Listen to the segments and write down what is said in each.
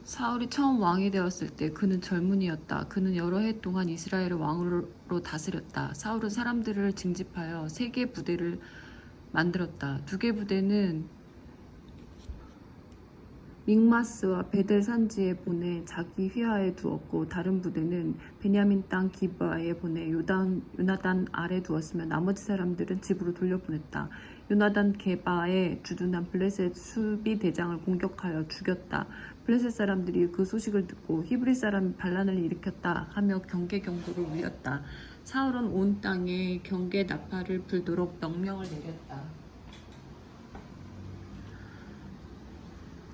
사울이 처음 왕이 되었을 때 그는 젊은이였다. 그는 여러 해 동안 이스라엘을 왕으로 다스렸다. 사울은 사람들을 징집하여 3개 부대를 만들었다. 2개 부대는 믹마스와 베델 산지에 보내 자기 휘하에 두었고, 다른 부대는 베냐민 땅 기브아에 보내 요나단 아래 두었으며 나머지 사람들은 집으로 돌려보냈다. 요나단 게바에 주둔한 블레셋 수비 대장을 공격하여 죽였다. 블레셋 사람들이 그 소식을 듣고 히브리 사람이 반란을 일으켰다 하며 경계 경보를 울렸다. 사울은 온 땅에 경계 나팔을 불도록 명령을 내렸다.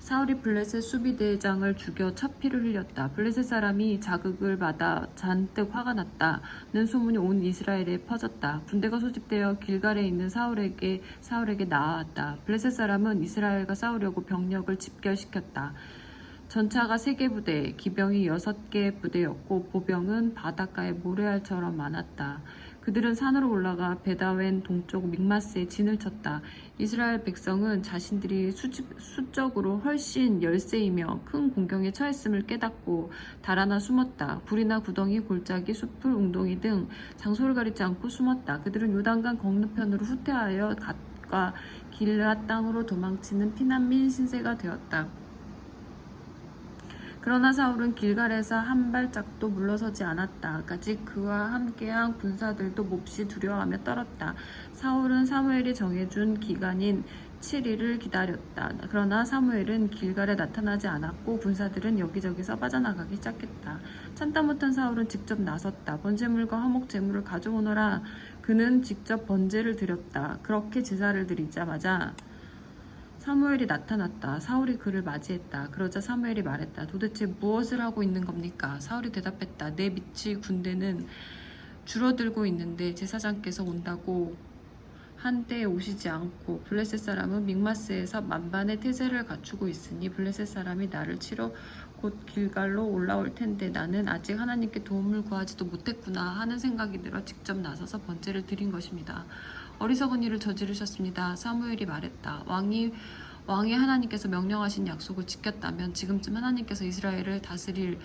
사울이 블레셋 수비대장을 죽여 차피를 흘렸다. 블레셋 사람이 자극을 받아 잔뜩 화가 났다는 소문이 온 이스라엘에 퍼졌다. 군대가 소집되어 길갈에 있는 사울에게 나아왔다. 블레셋 사람은 이스라엘과 싸우려고 병력을 집결시켰다. 전차가 3개 부대, 기병이 6개 부대였고 보병은 바닷가에 모래알처럼 많았다. 그들은 산으로 올라가 베다웬 동쪽 믹마스에 진을 쳤다. 이스라엘 백성은 자신들이 수적으로 훨씬 열세이며 큰 공경에 처했음을 깨닫고 달아나 숨었다. 불이나 구덩이, 골짜기, 숲을, 웅덩이 등 장소를 가리지 않고 숨었다. 그들은 요단강 건너편으로 후퇴하여 갓과 길앗 땅으로 도망치는 피난민 신세가 되었다. 그러나 사울은 길갈에서 한 발짝도 물러서지 않았다. 아직 그와 함께한 군사들도 몹시 두려워하며 떨었다. 사울은 사무엘이 정해준 기간인 7일을 기다렸다. 그러나 사무엘은 길갈에 나타나지 않았고 군사들은 여기저기서 빠져나가기 시작했다. 참다 못한 사울은 직접 나섰다. 번제물과 화목제물을 가져오너라. 그는 직접 번제를 드렸다. 그렇게 제사를 드리자마자 사무엘이 나타났다. 사울이 그를 맞이했다. 그러자 사무엘이 말했다. 도대체 무엇을 하고 있는 겁니까? 사울이 대답했다. 내 밑의 군대는 줄어들고 있는데 제사장께서 온다고 한때에 오시지 않고 블레셋 사람은 믹마스에서 만반의 태세를 갖추고 있으니 블레셋 사람이 나를 치러 곧 길갈로 올라올 텐데 나는 아직 하나님께 도움을 구하지도 못했구나 하는 생각이 들어 직접 나서서 번제를 드린 것입니다. 어리석은 일을 저지르셨습니다. 사무엘이 말했다. 왕이 하나님께서 명령하신 약속을 지켰다면 지금쯤 하나님께서 이스라엘을 다스릴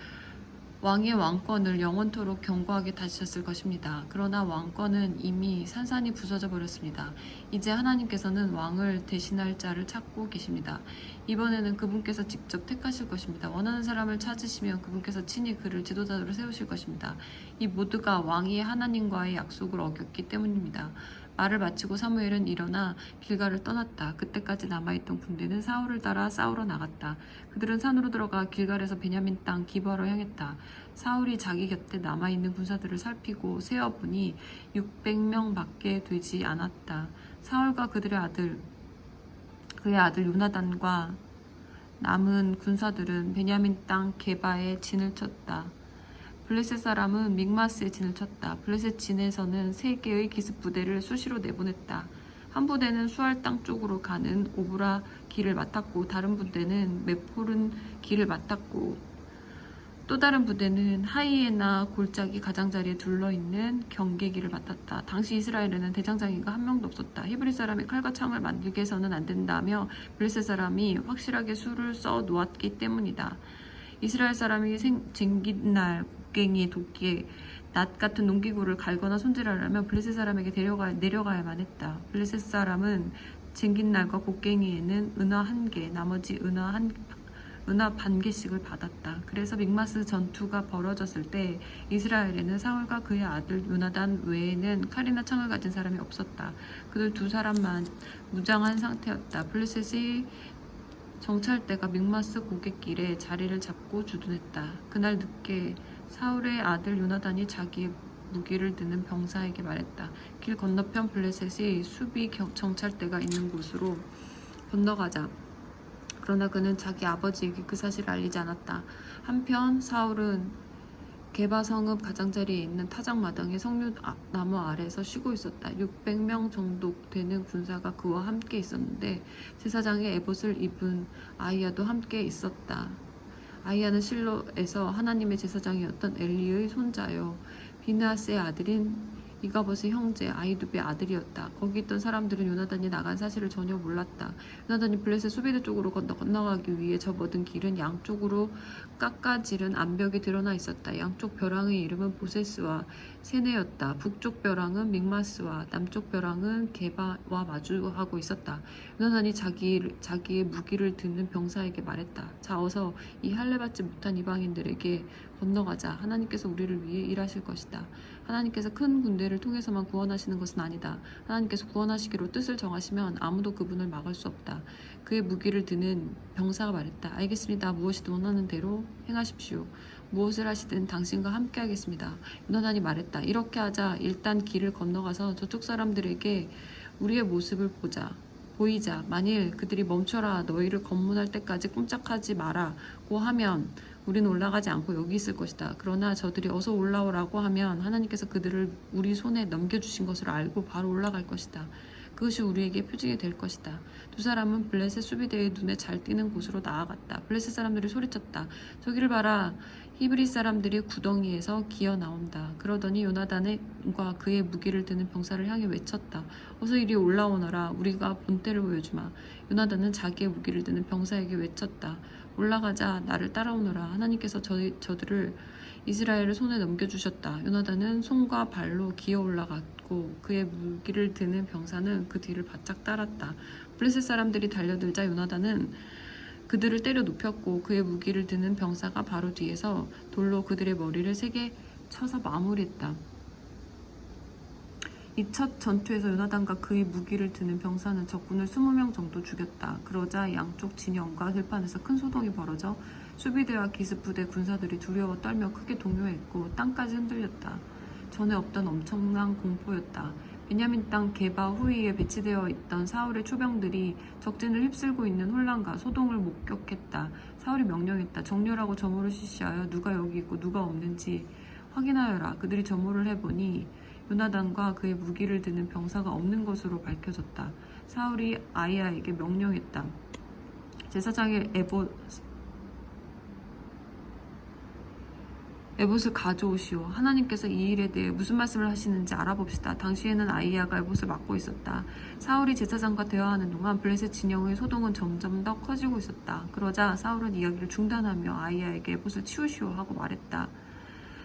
왕의 왕권을 영원토록 견고하게 다지셨을 것입니다. 그러나 왕권은 이미 산산이 부서져 버렸습니다. 이제 하나님께서는 왕을 대신할 자를 찾고 계십니다. 이번에는 그분께서 직접 택하실 것입니다. 원하는 사람을 찾으시면 그분께서 친히 그를 지도자로 세우실 것입니다. 이 모두가 왕이 하나님과의 약속을 어겼기 때문입니다. 말을 마치고 사무엘은 일어나 길갈을 떠났다. 그때까지 남아있던 군대는 사울을 따라 싸우러 나갔다. 그들은 산으로 들어가 길갈에서 베냐민 땅 기브아로 향했다. 사울이 자기 곁에 남아있는 군사들을 살피고 세어보니 600명밖에 되지 않았다. 사울과 그의 아들 요나단과 남은 군사들은 베냐민 땅 게바에 진을 쳤다. 블레셋 사람은 믹마스에 진을 쳤다. 블레셋 진에서는 3개의 기습 부대를 수시로 내보냈다. 한 부대는 수알 땅 쪽으로 가는 오브라 길을 맡았고 다른 부대는 메포른 길을 맡았고 또 다른 부대는 하이에나 골짜기 가장자리에 둘러있는 경계길을 맡았다. 당시 이스라엘에는 대장장이가 한 명도 없었다. 히브리 사람이 칼과 창을 만들게 해서는 안 된다며 블레셋 사람이 확실하게 수를 써 놓았기 때문이다. 이스라엘 사람이 쟁깃날, 곡괭이, 도끼, 낫 같은 농기구를 갈거나 손질하려면 블레셋 사람에게 내려가야만 했다. 블레셋 사람은 쟁깃날과 곡괭이에는 은화 1개, 나머지 은화 반 개씩을 받았다. 그래서 믹마스 전투가 벌어졌을 때 이스라엘에는 사울과 그의 아들 요나단 외에는 칼이나 창을 가진 사람이 없었다. 그들 2사람만 무장한 상태였다. 블레셋이 정찰대가 믹마스 고갯길에 자리를 잡고 주둔했다. 그날 늦게 사울의 아들 요나단이 자기의 무기를 드는 병사에게 말했다. 길 건너편 블레셋이 수비 정찰대가 있는 곳으로 건너가자. 그러나 그는 자기 아버지에게 그 사실을 알리지 않았다. 한편 사울은 게바 성읍 가장자리에 있는 타작마당의 석류나무 아래에서 쉬고 있었다. 600명 정도 되는 군사가 그와 함께 있었는데 제사장의 에봇을 입은 아이야도 함께 있었다. 아이야는 실로에서 하나님의 제사장이었던 엘리의 손자요 비느하스의 아들인 이가봇의 형제 아히두베의 아들이었다. 거기 있던 사람들은 요나단이 나간 사실을 전혀 몰랐다. 요나단이 블레셋 수비대 쪽으로 건너가기 위해 접어든 길은 양쪽으로 깎아지른 암벽이 드러나 있었다. 양쪽 벼랑의 이름은 보세스와 세네였다. 북쪽 벼랑은 믹마스와 남쪽 벼랑은 게바와 마주하고 있었다. 요나단이 자기의 무기를 드는 병사에게 말했다. 자, 어서 이 할례받지 못한 이방인들에게 건너가자. 하나님께서 우리를 위해 일하실 것이다. 하나님께서 큰 군대를 통해서만 구원하시는 것은 아니다. 하나님께서 구원하시기로 뜻을 정하시면 아무도 그분을 막을 수 없다. 그의 무기를 드는 병사가 말했다. 알겠습니다. 무엇이든 원하는 대로 행하십시오. 무엇을 하시든 당신과 함께 하겠습니다. 요나단이 말했다. 이렇게 하자. 일단 길을 건너가서 저쪽 사람들에게 우리의 모습을 보이자. 만일 그들이 멈춰라, 너희를 검문할 때까지 꼼짝하지 마라고 하면 우리는 올라가지 않고 여기 있을 것이다. 그러나 저들이 어서 올라오라고 하면 하나님께서 그들을 우리 손에 넘겨주신 것을 알고 바로 올라갈 것이다. 그것이 우리에게 표징이 될 것이다. 두 사람은 블레셋 수비대의 눈에 잘 띄는 곳으로 나아갔다. 블레셋 사람들이 소리쳤다. 저기를 봐라. 히브리 사람들이 구덩이에서 기어 나온다. 그러더니 요나단과 그의 무기를 드는 병사를 향해 외쳤다. 어서 이리 올라오너라. 우리가 본때를 보여주마. 요나단은 자기의 무기를 드는 병사에게 외쳤다. 올라가자. 나를 따라오너라. 하나님께서 저들을 이스라엘을 손에 넘겨주셨다. 요나단은 손과 발로 기어 올라갔고 그의 무기를 드는 병사는 그 뒤를 바짝 따랐다. 블레셋 사람들이 달려들자 요나단은 그들을 때려 눕혔고 그의 무기를 드는 병사가 바로 뒤에서 돌로 그들의 머리를 세게 쳐서 마무리했다. 이 첫 전투에서 요나단과 그의 무기를 드는 병사는 적군을 20명 정도 죽였다. 그러자 양쪽 진영과 들판에서 큰 소동이 벌어져 수비대와 기습부대 군사들이 두려워 떨며 크게 동요했고 땅까지 흔들렸다. 전에 없던 엄청난 공포였다. 베냐민 땅 게바 후위에 배치되어 있던 사울의 초병들이 적진을 휩쓸고 있는 혼란과 소동을 목격했다. 사울이 명령했다. 정렬하고 점호를 실시하여 누가 여기 있고 누가 없는지 확인하여라. 그들이 점호를 해보니 요나단과 그의 무기를 드는 병사가 없는 것으로 밝혀졌다. 사울이 아이야에게 명령했다. 제사장의 에봇을 가져오시오. 하나님께서 이 일에 대해 무슨 말씀을 하시는지 알아봅시다. 당시에는 아이야가 에봇을 맡고 있었다. 사울이 제사장과 대화하는 동안 블레셋 진영의 소동은 점점 더 커지고 있었다. 그러자 사울은 이야기를 중단하며 아이야에게 에봇을 치우시오 하고 말했다.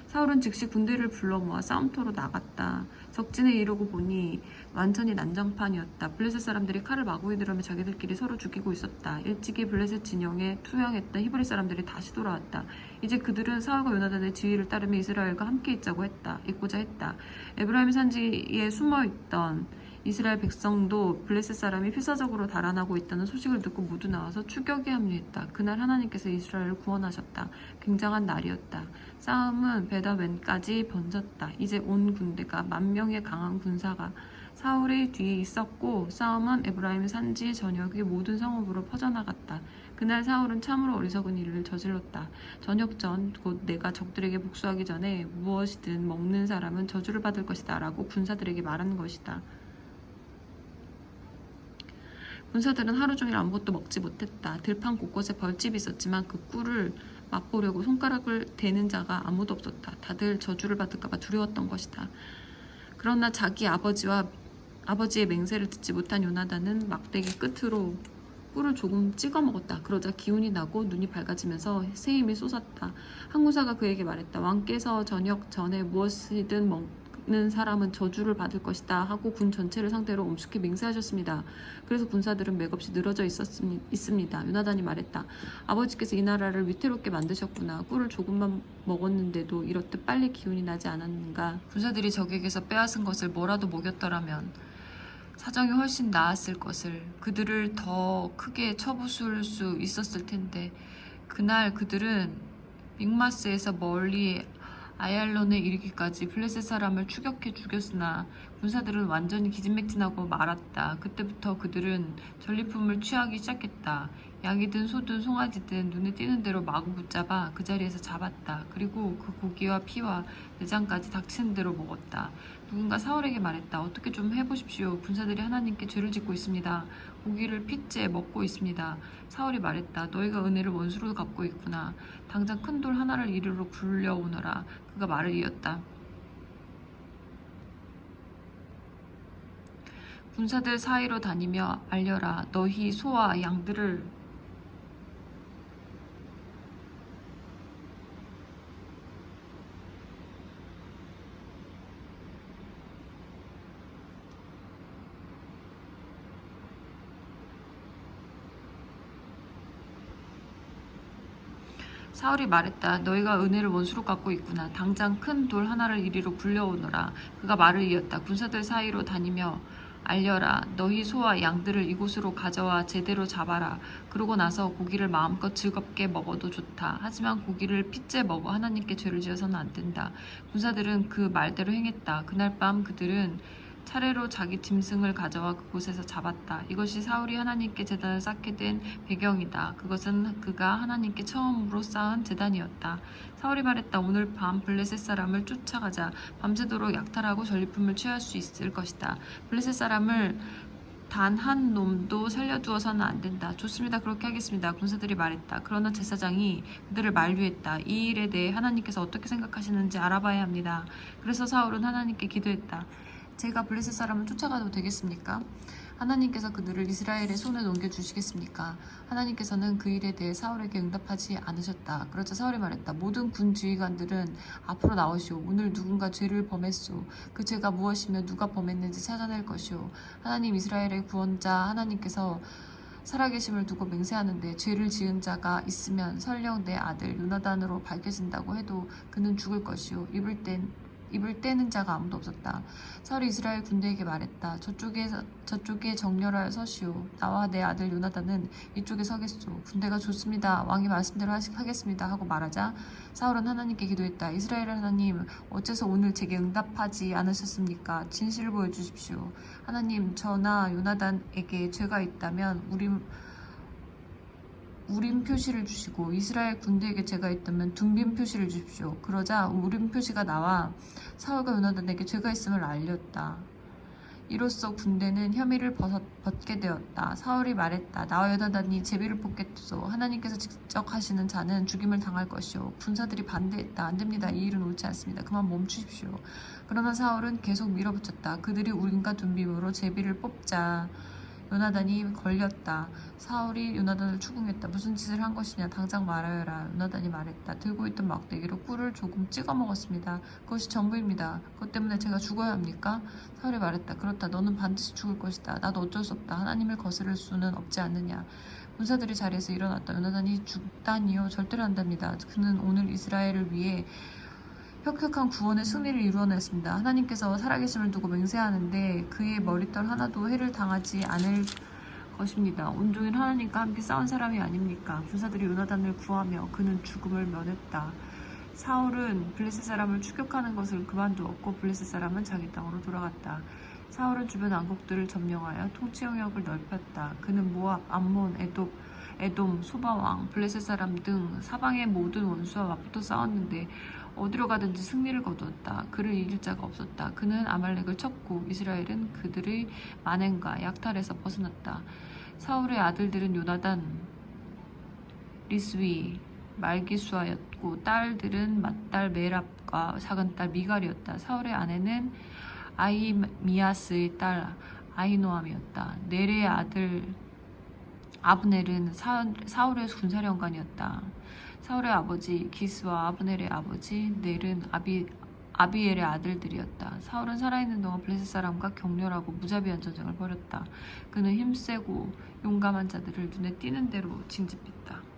사울은 즉시 군대를 불러 모아 싸움터로 나갔다. 적진에 이르고 보니 완전히 난장판이었다. 블레셋 사람들이 칼을 마구 휘두르며 자기들끼리 서로 죽이고 있었다. 일찍이 블레셋 진영에 투영했던 히브리 사람들이 다시 돌아왔다. 이제 그들은 사울과 요나단의 지휘를 따르며 이스라엘과 함께 있고자 했다. 에브라임 산지에 숨어있던 이스라엘 백성도 블레셋 사람이 필사적으로 달아나고 있다는 소식을 듣고 모두 나와서 추격에 합류했다. 그날 하나님께서 이스라엘을 구원하셨다. 굉장한 날이었다. 싸움은 베다웬까지 번졌다. 이제 온 군대가 10,000명의 강한 군사가 사울의 뒤에 있었고 싸움은 에브라임 산지 전역의 모든 성읍으로 퍼져나갔다. 그날 사울은 참으로 어리석은 일을 저질렀다. 저녁 전 곧 내가 적들에게 복수하기 전에 무엇이든 먹는 사람은 저주를 받을 것이다 라고 군사들에게 말한 것이다. 군사들은 하루 종일 아무것도 먹지 못했다. 들판 곳곳에 벌집이 있었지만 그 꿀을 맛보려고 손가락을 대는 자가 아무도 없었다. 다들 저주를 받을까봐 두려웠던 것이다. 그러나 자기 아버지의 맹세를 듣지 못한 요나단은 막대기 끝으로 꿀을 조금 찍어 먹었다. 그러자 기운이 나고 눈이 밝아지면서 새 힘이 솟았다. 한 군사가 그에게 말했다. 왕께서 저녁 전에 무엇이든 먹는 사람은 저주를 받을 것이다 하고 군 전체를 상대로 엄숙히 맹세하셨습니다. 그래서 군사들은 맥없이 늘어져 있습니다. 요나단이 말했다. 아버지께서 이 나라를 위태롭게 만드셨구나. 꿀을 조금만 먹었는데도 이렇듯 빨리 기운이 나지 않았는가. 군사들이 적에게서 빼앗은 것을 뭐라도 먹였더라면 사정이 훨씬 나았을 것을, 그들을 더 크게 쳐부술 수 있었을 텐데 그날 그들은 믹마스에서 멀리 아얄론에 이르기까지 블레셋 사람을 추격해 죽였으나 군사들은 완전히 기진맥진하고 말았다. 그때부터 그들은 전리품을 취하기 시작했다. 양이든 소든 송아지든 눈에 띄는 대로 마구 붙잡아 그 자리에서 잡았다. 그리고 그 고기와 피와 내장까지 닥치는 대로 먹었다. 누군가 사울에게 말했다. 어떻게 좀 해보십시오. 군사들이 하나님께 죄를 짓고 있습니다. 고기를 핏째 먹고 있습니다. 사울이 말했다. 너희가 은혜를 원수로 갚고 있구나. 당장 큰 돌 하나를 이리로 굴려오너라. 그가 말을 이었다. 군사들 사이로 다니며 알려라. 너희 소와 양들을 사울이 말했다. 너희가 은혜를 원수로 갚고 있구나. 당장 큰 돌 하나를 이리로 굴려오너라. 그가 말을 이었다. 군사들 사이로 다니며 알려라. 너희 소와 양들을 이곳으로 가져와 제대로 잡아라. 그러고 나서 고기를 마음껏 즐겁게 먹어도 좋다. 하지만 고기를 핏째 먹어 하나님께 죄를 지어서는 안 된다. 군사들은 그 말대로 행했다. 그날 밤 그들은 차례로 자기 짐승을 가져와 그곳에서 잡았다. 이것이 사울이 하나님께 제단을 쌓게 된 배경이다. 그것은 그가 하나님께 처음으로 쌓은 제단이었다. 사울이 말했다. 오늘 밤 블레셋 사람을 쫓아가자. 밤새도록 약탈하고 전리품을 취할 수 있을 것이다. 블레셋 사람을 단 한 놈도 살려두어서는 안 된다. 좋습니다. 그렇게 하겠습니다. 군사들이 말했다. 그러나 제사장이 그들을 만류했다. 이 일에 대해 하나님께서 어떻게 생각하시는지 알아봐야 합니다. 그래서 사울은 하나님께 기도했다. 제가 블레셋 사람을 쫓아가도 되겠습니까? 하나님께서 그들을 이스라엘의 손에 넘겨주시겠습니까? 하나님께서는 그 일에 대해 사울에게 응답하지 않으셨다. 그러자 사울이 말했다. 모든 군 지휘관들은 앞으로 나오시오. 오늘 누군가 죄를 범했소. 그 죄가 무엇이며 누가 범했는지 찾아낼 것이오. 하나님 이스라엘의 구원자 하나님께서 살아계심을 두고 맹세하는데 죄를 지은 자가 있으면 설령 내 아들 요나단으로 밝혀진다고 해도 그는 죽을 것이오. 입을 떼는 자가 아무도 없었다. 사울이 이스라엘 군대에게 말했다. 저쪽에 정렬하여 서시오. 나와 내 아들 요나단은 이쪽에 서겠소. 군대가 좋습니다. 왕이 말씀대로 하겠습니다. 하고 말하자 사울은 하나님께 기도했다. 이스라엘의 하나님, 어째서 오늘 제게 응답하지 않으셨습니까? 진실을 보여주십시오. 하나님, 저나 요나단에게 죄가 있다면 우림 표시를 주시고 이스라엘 군대에게 죄가 있다면 둥빔 표시를 주십시오. 그러자 우림 표시가 나와 사울과 요나단에게 죄가 있음을 알렸다. 이로써 군대는 혐의를 벗게 되었다. 사울이 말했다. 나와 요나단이 제비를 뽑겠소. 하나님께서 직접 하시는 자는 죽임을 당할 것이오. 군사들이 반대했다. 안 됩니다. 이 일은 옳지 않습니다. 그만 멈추십시오. 그러나 사울은 계속 밀어붙였다. 그들이 우림과 둥빔으로 제비를 뽑자 요나단이 걸렸다. 사울이 요나단을 추궁했다. 무슨 짓을 한 것이냐? 당장 말하여라. 요나단이 말했다. 들고 있던 막대기로 꿀을 조금 찍어 먹었습니다. 그것이 전부입니다. 그것 때문에 제가 죽어야 합니까? 사울이 말했다. 그렇다. 너는 반드시 죽을 것이다. 나도 어쩔 수 없다. 하나님을 거스를 수는 없지 않느냐. 군사들이 자리에서 일어났다. 요나단이 죽다니요. 절대로 안답니다. 그는 오늘 이스라엘을 위해 혁혁한 구원의 승리를 이루어냈습니다. 하나님께서 살아계심을 두고 맹세하는데 그의 머리털 하나도 해를 당하지 않을 것입니다. 온종일 하나님과 함께 싸운 사람이 아닙니까? 군사들이 요나단을 구하며 그는 죽음을 면했다. 사울은 블레셋 사람을 추격하는 것을 그만두었고 블레셋 사람은 자기 땅으로 돌아갔다. 사울은 주변 왕국들을 점령하여 통치 영역을 넓혔다. 그는 모압, 암몬, 에돔, 소바왕, 블레셋 사람 등 사방의 모든 원수와 맞붙어 싸웠는데 어디로 가든지 승리를 거두었다. 그를 이길 자가 없었다. 그는 아말렉을 쳤고 이스라엘은 그들의 만행과 약탈에서 벗어났다. 사울의 아들들은 요나단, 리스위, 말기수아였고 딸들은 맏딸 메랍과 작은딸 미갈이었다. 사울의 아내는 아히미아스의 딸 아히노암이었다. 넬의 아들 아브넬은 사울의 군사령관이었다. 사울의 아버지 기스와 아브넬의 아버지 넬은 아비엘의 아들들이었다. 사울은 살아있는 동안 블레셋 사람과 격렬하고 무자비한 전쟁을 벌였다. 그는 힘세고 용감한 자들을 눈에 띄는 대로 징집했다.